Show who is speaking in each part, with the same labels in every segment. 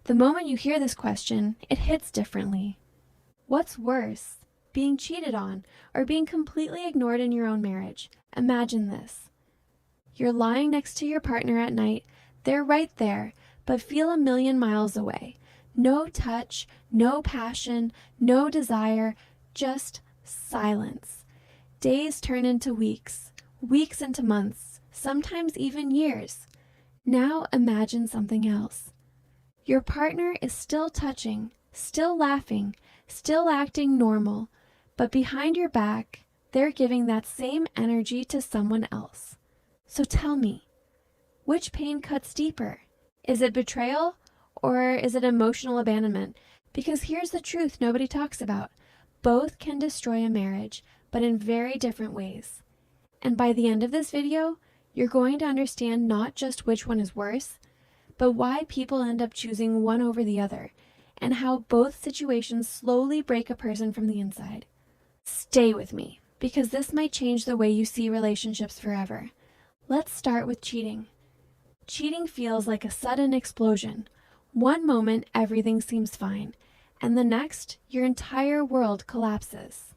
Speaker 1: The moment you hear this question, it hits differently. What's worse, being cheated on or being completely ignored in your own marriage? Imagine this. You're lying next to your partner at night. They're right there, but feel a million miles away. No touch, no passion, no desire, just silence. Days turn into weeks, weeks into months, sometimes even years. Now imagine something else. Your partner is still touching, still laughing, still acting normal, but behind your back, they're giving that same energy to someone else. So tell me, which pain cuts deeper? Is it betrayal or is it emotional abandonment? Because here's the truth nobody talks about. Both can destroy a marriage, but in very different ways. And by the end of this video, you're going to understand not just which one is worse, but why people end up choosing one over the other, and how both situations slowly break a person from the inside. Stay with me, because this might change the way you see relationships forever. Let's start with cheating. Cheating feels like a sudden explosion. One moment, everything seems fine, and the next, your entire world collapses.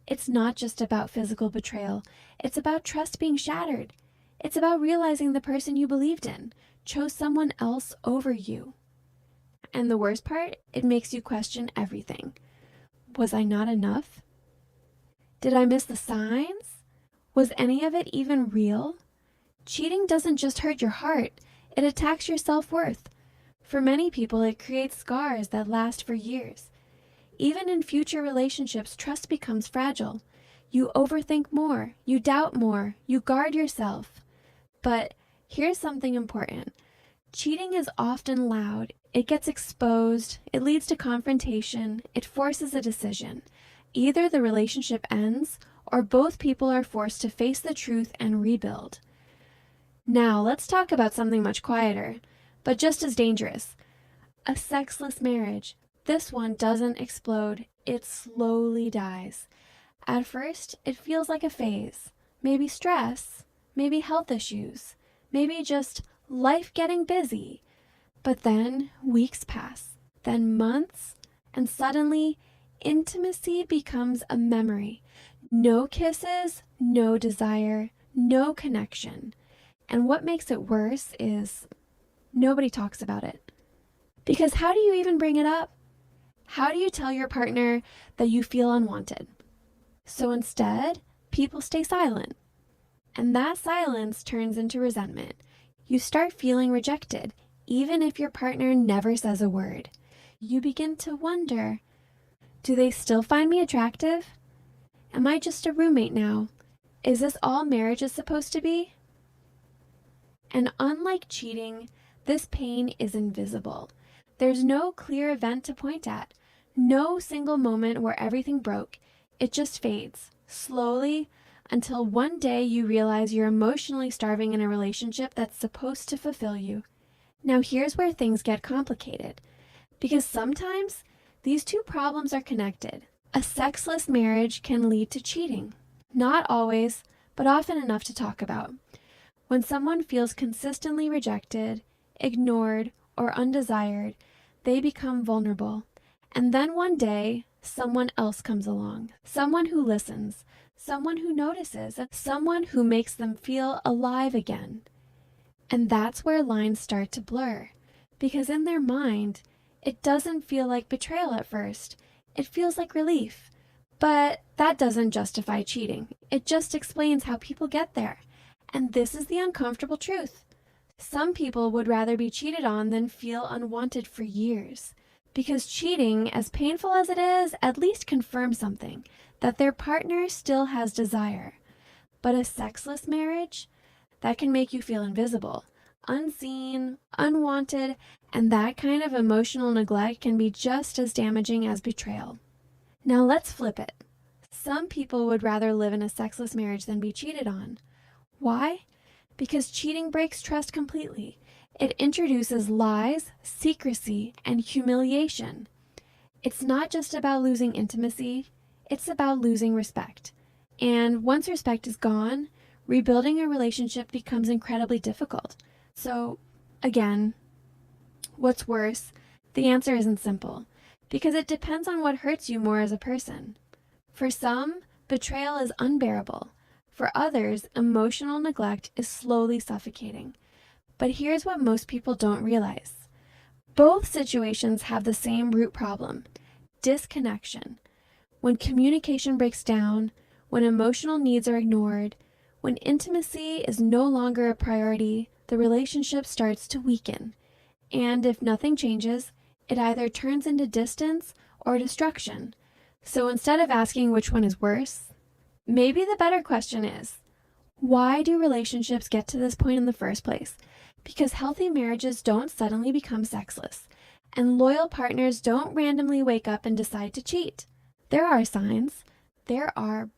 Speaker 1: It's not just about physical betrayal. It's about trust being shattered. It's about realizing the person you believed in chose someone else over you. And the worst part, it makes you question everything. Was I not enough? Did I miss the signs? Was any of it even real? Cheating doesn't just hurt your heart, it attacks your self-worth. For many people, it creates scars that last for years. Even in future relationships, trust becomes fragile. You overthink more, you doubt more, you guard yourself. But here's something important. Cheating is often loud. It gets exposed, it leads to confrontation, it forces a decision. Either the relationship ends, or both people are forced to face the truth and rebuild. Now, let's talk about something much quieter, but just as dangerous. A sexless marriage. This one doesn't explode, it slowly dies. At first, it feels like a phase. Maybe stress, maybe health issues, maybe just life getting busy. But then weeks pass, then months, and suddenly intimacy becomes a memory. No kisses, no desire, no connection. And what makes it worse is nobody talks about it. Because how do you even bring it up? How do you tell your partner that you feel unwanted? So instead, people stay silent. And that silence turns into resentment. You start feeling rejected, even if your partner never says a word. You begin to wonder, do they still find me attractive? Am I just a roommate now? Is this all marriage is supposed to be? And unlike cheating, this pain is invisible. There's no clear event to point at, no single moment where everything broke. It just fades, slowly, until one day you realize you're emotionally starving in a relationship that's supposed to fulfill you. Now here's where things get complicated, because sometimes these two problems are connected. A sexless marriage can lead to cheating. Not always, but often enough to talk about. When someone feels consistently rejected, ignored, or undesired, they become vulnerable. And then one day, someone else comes along. Someone who listens, someone who notices, someone who makes them feel alive again. And that's where lines start to blur. Because in their mind, it doesn't feel like betrayal at first. It feels like relief. But that doesn't justify cheating. It just explains how people get there. And this is the uncomfortable truth. Some people would rather be cheated on than feel unwanted for years. Because cheating, as painful as it is, at least confirms something, that their partner still has desire. But a sexless marriage, that can make you feel invisible, unseen, unwanted, and that kind of emotional neglect can be just as damaging as betrayal. Now let's flip it. Some people would rather live in a sexless marriage than be cheated on. Why? Because cheating breaks trust completely. It introduces lies, secrecy, and humiliation. It's not just about losing intimacy, it's about losing respect. And once respect is gone, rebuilding a relationship becomes incredibly difficult. So, again, What's worse? The answer isn't simple, because it depends on what hurts you more as a person. For some, betrayal is unbearable. For others, emotional neglect is slowly suffocating. But here's what most people don't realize. Both situations have the same root problem: disconnection. When communication breaks down, when emotional needs are ignored, when intimacy is no longer a priority, the relationship starts to weaken. And if nothing changes, it either turns into distance or destruction. So instead of asking which one is worse, maybe the better question is, why do relationships get to this point in the first place? Because healthy marriages don't suddenly become sexless, and loyal partners don't randomly wake up and decide to cheat. There are signs. There are